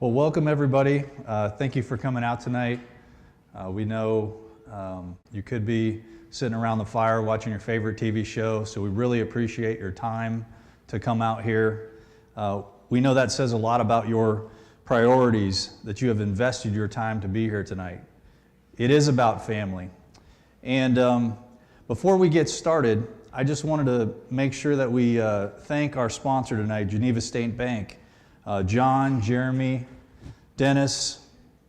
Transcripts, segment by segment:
Well, welcome everybody. Thank you for coming out tonight. We know you could be sitting around the fire watching your favorite TV show, so we really appreciate your time to come out here. We know that says a lot about your priorities, that you have invested your time to be here tonight. It is about family. And before we get started, I just wanted to make sure that we thank our sponsor tonight, Geneva State Bank. John, Jeremy, Dennis,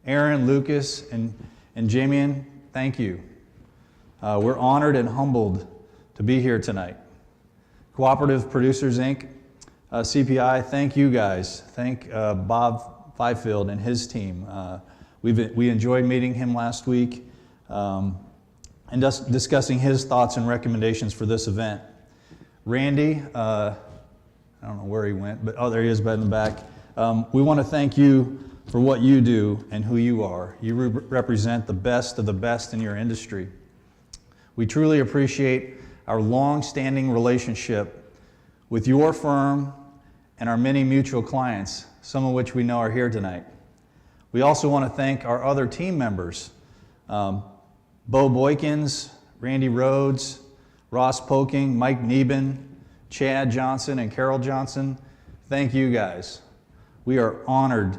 Aaron, Lucas, and Jamian, thank you. We're honored and humbled to be here tonight. Cooperative Producers, Inc., CPI, thank you guys. Thank Bob Fifield and his team. We enjoyed meeting him last week and discussing his thoughts and recommendations for this event. Randy, I don't know where he went, but there he is in the back. We want to thank you for what you do and who you are. You represent the best of the best in your industry. We truly appreciate our long-standing relationship with your firm and our many mutual clients, some of which we know are here tonight. We also want to thank our other team members, Bo Boykins, Randy Rhodes, Ross Poking, Mike Neben, Chad Johnson, and Carol Johnson. Thank you guys. We are honored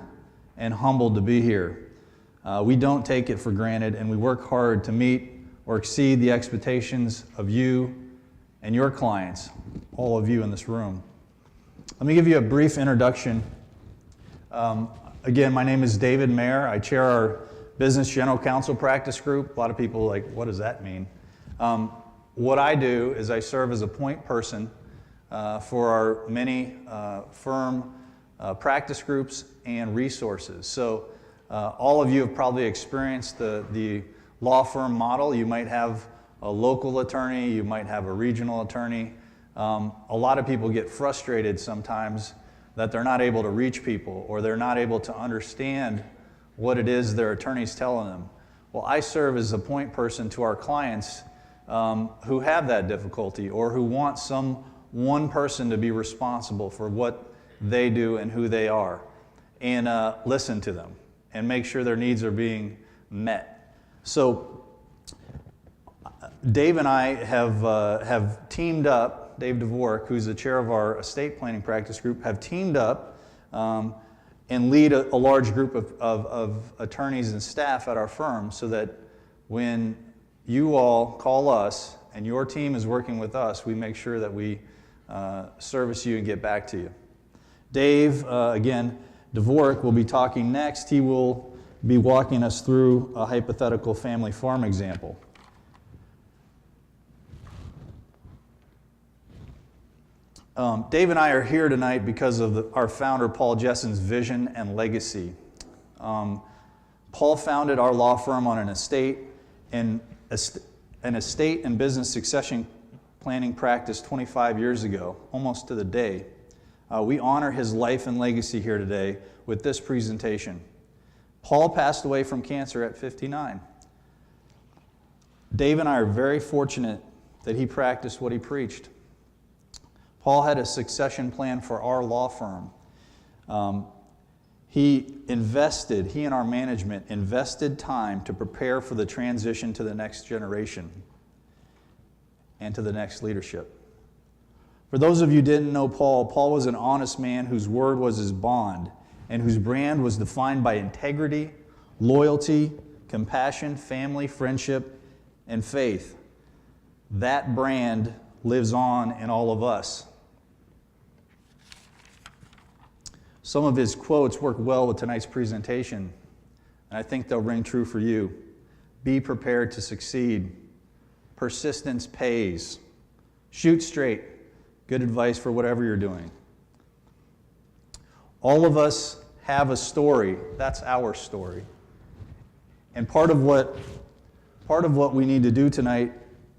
and humbled to be here. We don't take it for granted, and we work hard to meet or exceed the expectations of you and your clients, all of you in this room. Let me give you a brief introduction. Again, my name is David Mayer. I chair our Business General Counsel Practice Group. A lot of people are like, what does that mean? What I do is I serve as a point person for our many firm practice groups and resources. So all of you have probably experienced the law firm model. You might have a local attorney, you might have a regional attorney. A lot of people get frustrated sometimes that they're not able to reach people or they're not able to understand what it is their attorney's telling them. Well, I serve as a point person to our clients who have that difficulty or who want one person to be responsible for what they do and who they are, and listen to them and make sure their needs are being met. So Dave and I have teamed up. Dave Dvorak, who's the chair of our estate planning practice group, have teamed up and lead a large group of attorneys and staff at our firm so that when you all call us and your team is working with us, we make sure that we service you and get back to you. Dave, again, Dvorak will be talking next. He will be walking us through a hypothetical family farm example. Dave and I are here tonight because of our founder, Paul Jessen's vision and legacy. Paul founded our law firm on an estate and business succession planning practice 25 years ago, almost to the day. We honor his life and legacy here today with this presentation. Paul passed away from cancer at 59. Dave and I are very fortunate that he practiced what he preached. Paul had a succession plan for our law firm. He and our management invested time to prepare for the transition to the next generation and to the next leadership. For those of you who didn't know Paul was an honest man whose word was his bond and whose brand was defined by integrity, loyalty, compassion, family, friendship, and faith. That brand lives on in all of us. Some of his quotes work well with tonight's presentation, and I think they'll ring true for you. Be prepared to succeed. Persistence pays. Shoot straight. Good advice for whatever you're doing. All of us have a story. That's our story. And part of what we need to do tonight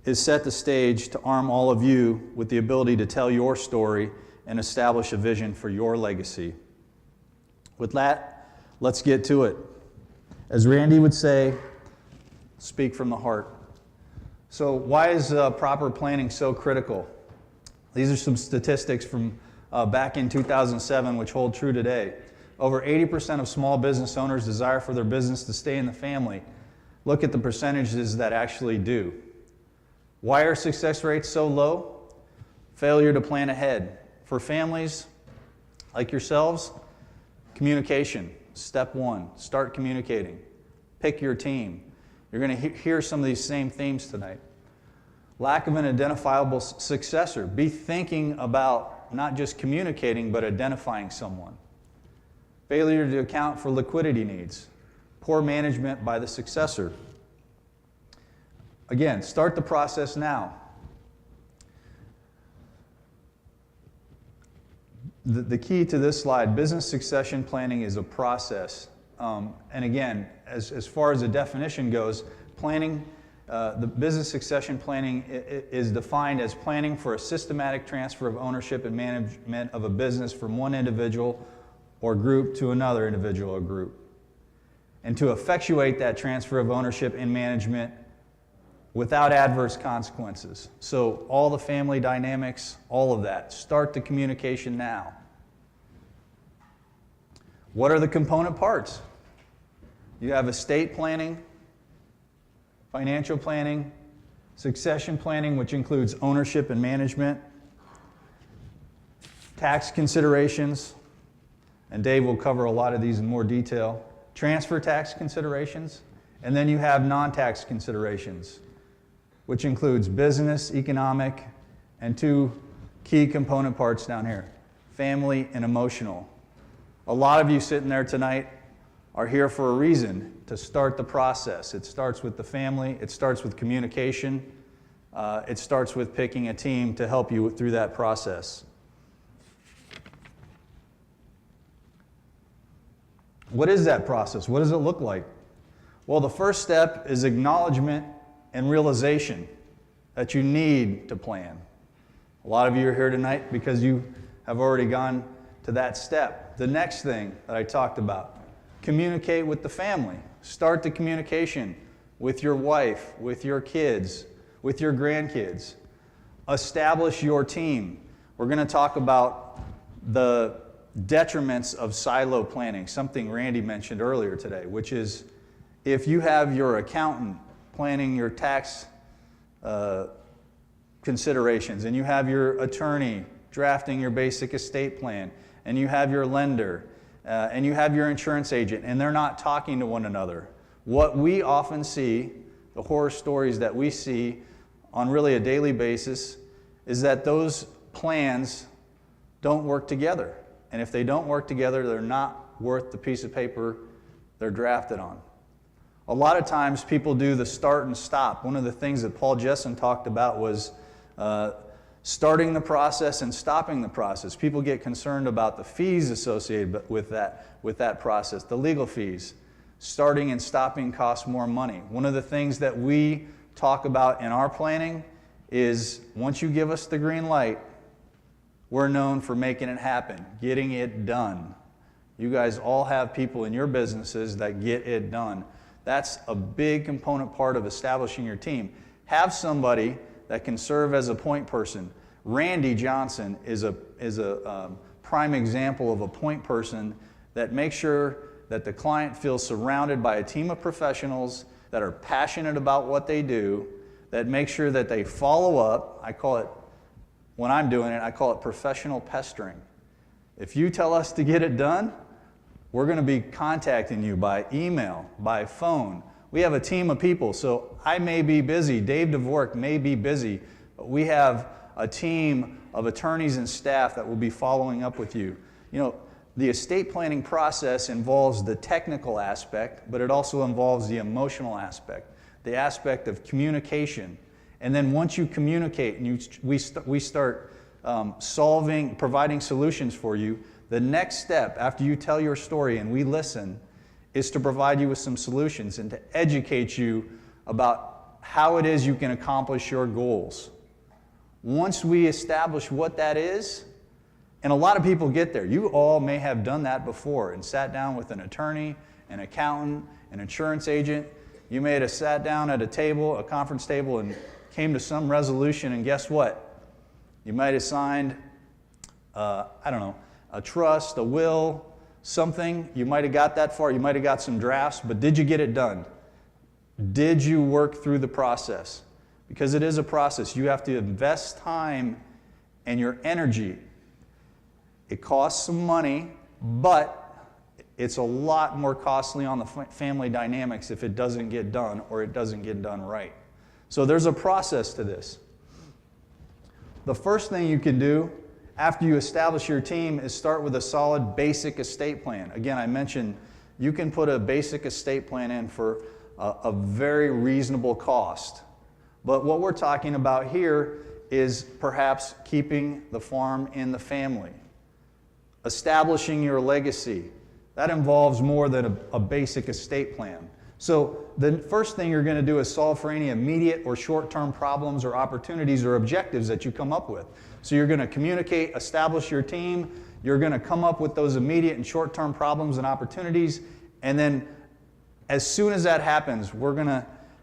is set the stage to arm all of you with the ability to tell your story and establish a vision for your legacy. With that, let's get to it. As Randy would say, speak from the heart. So why is proper planning so critical? These are some statistics from back in 2007 which hold true today. Over 80% of small business owners desire for their business to stay in the family. Look at the percentages that actually do. Why are success rates so low? Failure to plan ahead. For families like yourselves, communication. Step one, start communicating. Pick your team. You're going to hear some of these same themes tonight. Lack of an identifiable successor. Be thinking about not just communicating, but identifying someone. Failure to account for liquidity needs. Poor management by the successor. Again, start the process now. The key to this slide, business succession planning is a process. And again, as far as the definition goes, planning, the business succession planning is defined as planning for a systematic transfer of ownership and management of a business from one individual or group to another individual or group. And to effectuate that transfer of ownership and management without adverse consequences. So all the family dynamics, all of that. Start the communication now. What are the component parts? You have estate planning, financial planning, succession planning, which includes ownership and management, tax considerations, and Dave will cover a lot of these in more detail, transfer tax considerations, and then you have non-tax considerations, which includes business, economic, and two key component parts down here, family and emotional. A lot of you sitting there tonight are here for a reason, to start the process. It starts with the family, it starts with communication, it starts with picking a team to help you through that process. What is that process? What does it look like? Well, the first step is acknowledgement and realization that you need to plan. A lot of you are here tonight because you have already gone to that step. The next thing that I talked about, communicate with the family. Start the communication with your wife, with your kids, with your grandkids. Establish your team. We're going to talk about the detriments of silo planning, something Randy mentioned earlier today, which is if you have your accountant planning your tax considerations, and you have your attorney drafting your basic estate plan, and you have your lender, and you have your insurance agent, and they're not talking to one another. What we often see, the horror stories that we see on really a daily basis, is that those plans don't work together. And if they don't work together, they're not worth the piece of paper they're drafted on. A lot of times people do the start and stop. One of the things that Paul Jessen talked about was starting the process and stopping the process. People get concerned about the fees associated with that process, the legal fees. Starting and stopping costs more money. One of the things that we talk about in our planning is once you give us the green light, we're known for making it happen, getting it done. You guys all have people in your businesses that get it done. That's a big component part of establishing your team. Have somebody that can serve as a point person. Randy Johnson is a prime example of a point person that makes sure that the client feels surrounded by a team of professionals that are passionate about what they do, that make sure that they follow up. I call it, when I'm doing it, I call it professional pestering. If you tell us to get it done, we're going to be contacting you by email, by phone. We have a team of people, so I may be busy, Dave Dvorak may be busy, but we have a team of attorneys and staff that will be following up with you. You know, the estate planning process involves the technical aspect, but it also involves the emotional aspect, the aspect of communication. And then once you communicate and we start providing solutions for you, the next step after you tell your story and we listen is to provide you with some solutions and to educate you about how it is you can accomplish your goals. Once we establish what that is, and a lot of people get there. You all may have done that before and sat down with an attorney, an accountant, an insurance agent. You may have sat down at a table, a conference table, and came to some resolution, and guess what? You might have signed, a trust, a will, something, you might have got that far, you might have got some drafts, but did you get it done? Did you work through the process? Because it is a process. You have to invest time and your energy. It costs some money, but it's a lot more costly on the family dynamics if it doesn't get done or it doesn't get done right. So there's a process to this. The first thing you can do after you establish your team is start with a solid basic estate plan. Again, I mentioned you can put a basic estate plan in for a very reasonable cost. But what we're talking about here is perhaps keeping the farm in the family, establishing your legacy. That involves more than a basic estate plan. So the first thing you're going to do is solve for any immediate or short-term problems or opportunities or objectives that you come up with. So you're going to communicate, establish your team, you're going to come up with those immediate and short-term problems and opportunities, and then as soon as that happens,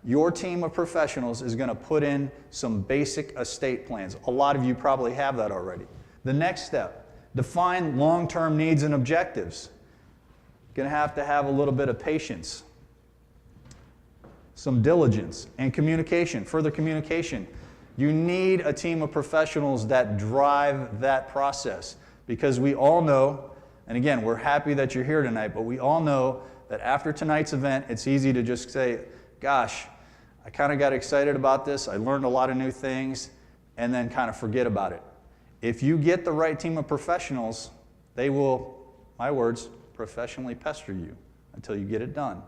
your team of professionals is going to put in some basic estate plans. A lot of you probably have that already. The next step, define long-term needs and objectives. Going to have a little bit of patience, some diligence, and communication, further communication. You need a team of professionals that drive that process, because we all know, and again, we're happy that you're here tonight, but we all know that after tonight's event, it's easy to just say, gosh, I kind of got excited about this, I learned a lot of new things, and then kind of forget about it. If you get the right team of professionals, they will, my words, professionally pester you until you get it done,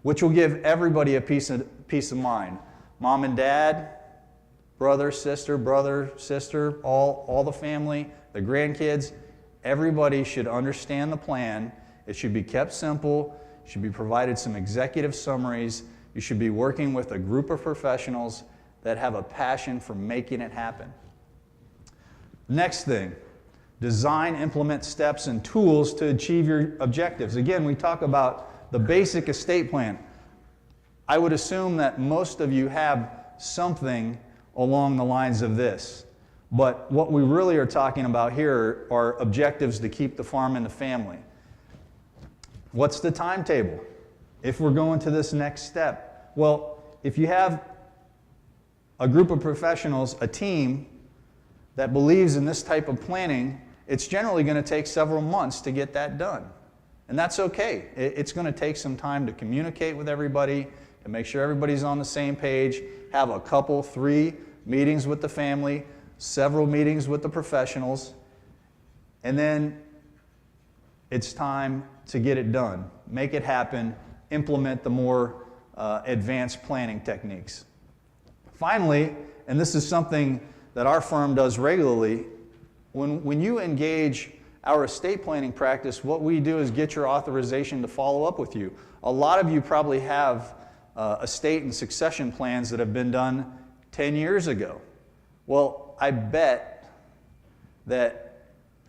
which will give everybody a peace of mind. Mom and dad, brother, sister, all the family, the grandkids, everybody should understand the plan. It should be kept simple. You should be provided some executive summaries. You should be working with a group of professionals that have a passion for making it happen. Next thing, design, implement steps and tools to achieve your objectives. Again, we talk about the basic estate plan. I would assume that most of you have something along the lines of this. But what we really are talking about here are objectives to keep the farm in the family. What's the timetable if we're going to this next step? Well, if you have a group of professionals, a team that believes in this type of planning, it's generally going to take several months to get that done. And that's okay. It's going to take some time to communicate with everybody, to make sure everybody's on the same page, have a couple, 3 meetings with the family, several meetings with the professionals, and then it's time to get it done. Make it happen, implement the more advanced planning techniques. Finally, and this is something that our firm does regularly, when you engage our estate planning practice, what we do is get your authorization to follow up with you. A lot of you probably have estate and succession plans that have been done 10 years ago. Well, I bet that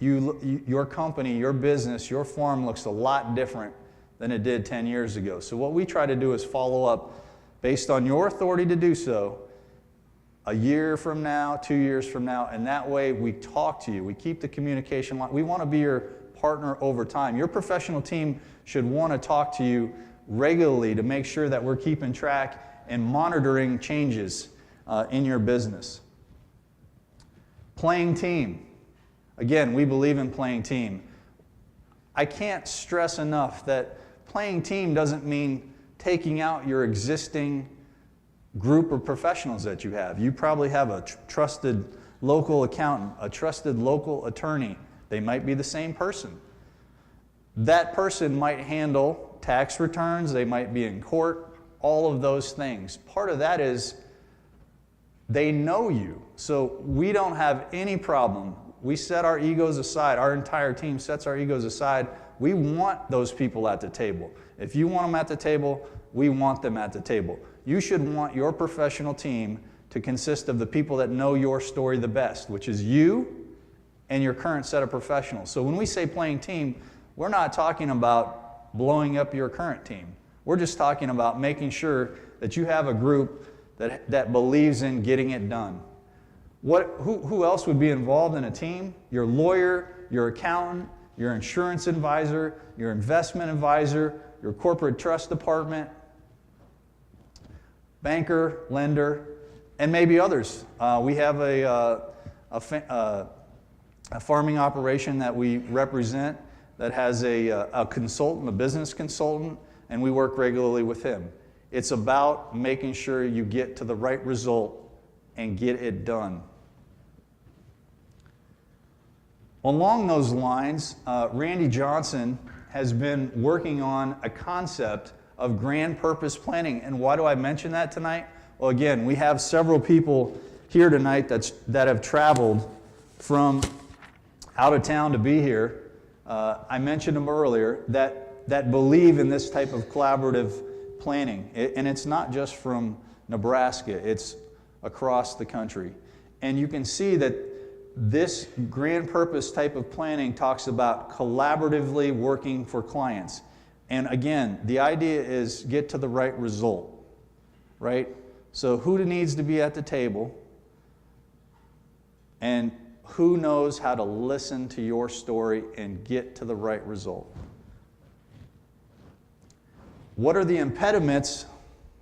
your company, your business, your farm looks a lot different than it did 10 years ago. So what we try to do is follow up based on your authority to do so a year from now, 2 years from now, and that way we talk to you. We keep the communication line. We want to be your partner over time. Your professional team should want to talk to you regularly to make sure that we're keeping track and monitoring changes in your business. Playing team. Again, we believe in playing team. I can't stress enough that playing team doesn't mean taking out your existing group of professionals that you have. You probably have a trusted local accountant, a trusted local attorney. They might be the same person. That person might handle tax returns, they might be in court, all of those things. Part of that is they know you. So we don't have any problem. We set our egos aside. Our entire team sets our egos aside. We want those people at the table. If you want them at the table, we want them at the table. You should want your professional team to consist of the people that know your story the best, which is you and your current set of professionals. So when we say playing team, we're not talking about blowing up your current team. We're just talking about making sure that you have a group that believes in getting it done. Who else would be involved in a team? Your lawyer, your accountant, your insurance advisor, your investment advisor, your corporate trust department, banker, lender, and maybe others. We have a farming operation that we represent that has a consultant, a business consultant, and we work regularly with him. It's about making sure you get to the right result and get it done. Along those lines, Randy Johnson has been working on a concept of grand purpose planning. And why do I mention that tonight? Well, again, we have several people here tonight that have traveled from out of town to be here. I mentioned them earlier that believe in this type of collaborative planning. And it's not just from Nebraska, it's across the country. And you can see that this grand purpose type of planning talks about collaboratively working for clients. And again, the idea is get to the right result, right? So who needs to be at the table, and who knows how to listen to your story and get to the right result? What are the impediments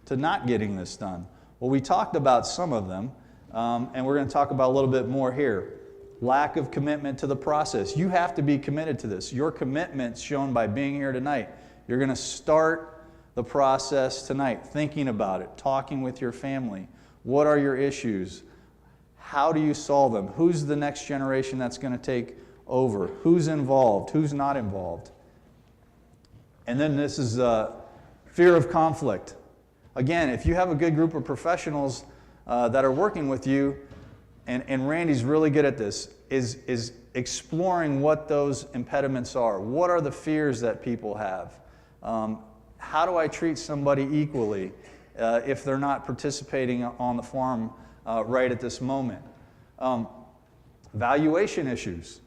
to not getting this done? Well, we talked about some of them, and we're going to talk about a little bit more here. Lack of commitment to the process. You have to be committed to this. Your commitment's shown by being here tonight. You're going to start the process tonight, thinking about it, talking with your family. What are your issues? How do you solve them? Who's the next generation that's going to take over? Who's involved? Who's not involved? And then this is fear of conflict. Again, if you have a good group of professionals that are working with you, and Randy's really good at this, is exploring what those impediments are. What are the fears that people have? How do I treat somebody equally if they're not participating on the farm right at this moment? Valuation issues,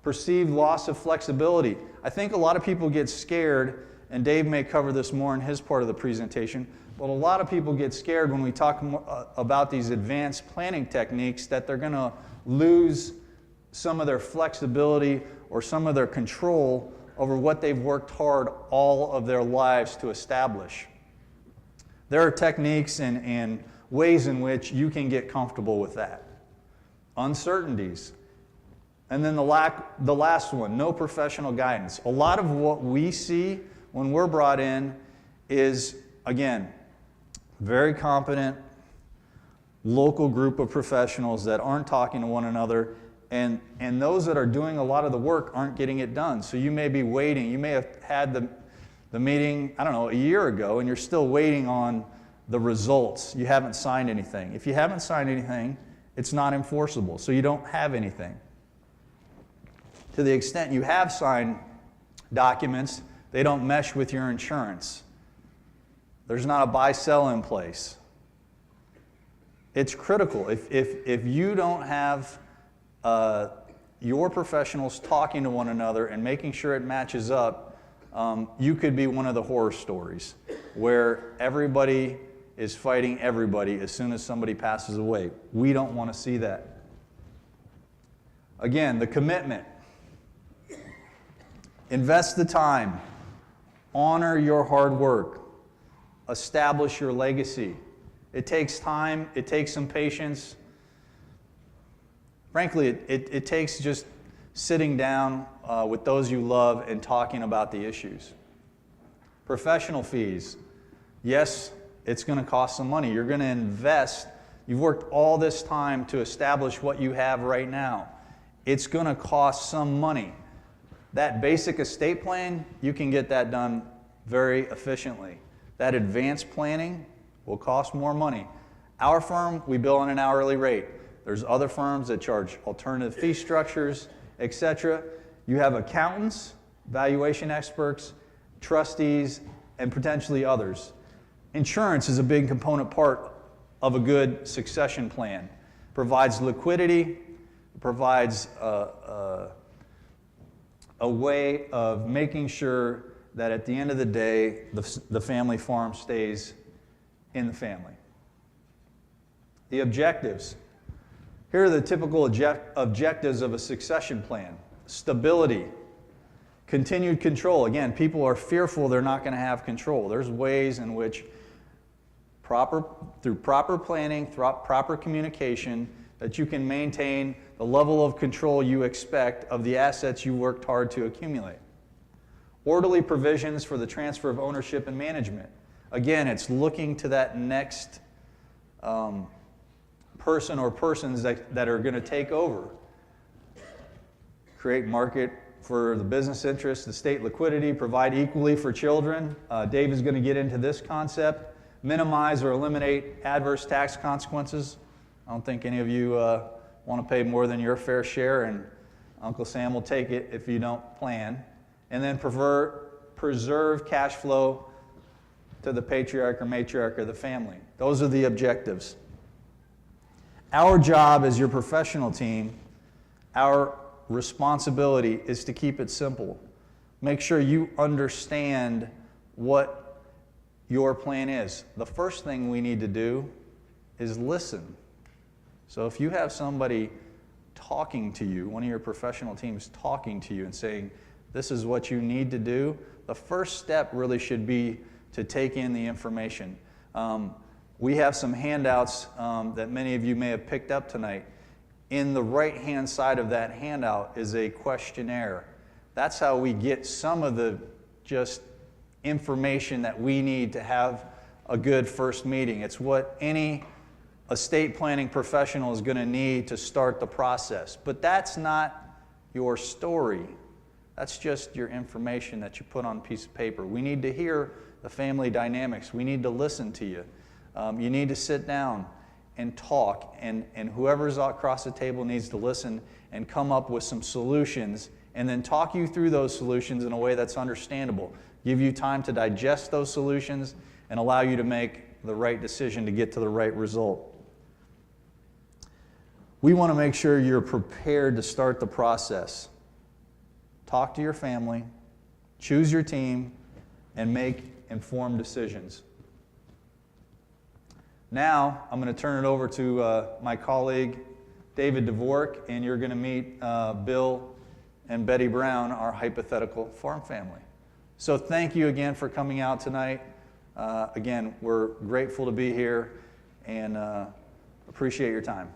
perceived loss of flexibility. I think a lot of people get scared, and Dave may cover this more in his part of the presentation, but a lot of people get scared when we talk about these advanced planning techniques that they're going to lose some of their flexibility or some of their control over what they've worked hard all of their lives to establish. There are techniques and ways in which you can get comfortable with that. Uncertainties. And then the last one, no professional guidance. A lot of what we see when we're brought in is, again, very competent local group of professionals that aren't talking to one another, and those that are doing a lot of the work aren't getting it done. So you may be waiting. You may have had the meeting, I don't know, a year ago, and you're still waiting on the results. You haven't signed anything. If you haven't signed anything, it's not enforceable, so you don't have anything. To the extent you have signed documents, they don't mesh with your insurance. There's not a buy-sell in place. It's critical. If you don't have your professionals talking to one another and making sure it matches up, you could be one of the horror stories where everybody is fighting everybody as soon as somebody passes away. We don't want to see that. Again, the commitment. Invest the time. Honor your hard work. Establish your legacy. It takes time. It takes some patience. Frankly, it takes just sitting down with those you love and talking about the issues. Professional fees. Yes, it's going to cost some money. You're going to invest. You've worked all this time to establish what you have right now. It's going to cost some money. That basic estate plan, you can get that done very efficiently. That advanced planning will cost more money. Our firm, we bill on an hourly rate. There's other firms that charge alternative fee structures, etc. You have accountants, valuation experts, trustees, and potentially others. Insurance is a big component part of a good succession plan. Provides liquidity, provides a way of making sure that at the end of the day, the family farm stays in the family. The objectives. Here are the typical objectives of a succession plan. Stability. Continued control. Again, people are fearful they're not going to have control. There's ways in which through proper planning, through proper communication, that you can maintain the level of control you expect of the assets you worked hard to accumulate. Orderly provisions for the transfer of ownership and management. Again, it's looking to that next person or persons that are going to take over. Create market for the business interests, the state liquidity, provide equally for children. Dave is going to get into this concept. Minimize or eliminate adverse tax consequences. I don't think any of you want to pay more than your fair share, and Uncle Sam will take it if you don't plan. And then preserve cash flow to the patriarch or matriarch of the family. Those are the objectives. Our job as your professional team, our responsibility is to keep it simple. Make sure you understand what your plan is. The first thing we need to do is listen. So if you have somebody talking to you, one of your professional teams talking to you and saying, this is what you need to do, the first step really should be to take in the information. We have some handouts that many of you may have picked up tonight. In the right-hand side of that handout is a questionnaire. That's how we get some of the just information that we need to have a good first meeting. It's what any estate planning professional is going to need to start the process. But that's not your story. That's just your information that you put on a piece of paper. We need to hear the family dynamics. We need to listen to you. You need to sit down and talk, and whoever's across the table needs to listen and come up with some solutions, and then talk you through those solutions in a way that's understandable. Give you time to digest those solutions and allow you to make the right decision to get to the right result. We want to make sure you're prepared to start the process. Talk to your family, choose your team, and make informed decisions. Now, I'm going to turn it over to my colleague, David DeVork, and you're going to meet Bill and Betty Brown, our hypothetical farm family. So thank you again for coming out tonight. Again, we're grateful to be here and appreciate your time.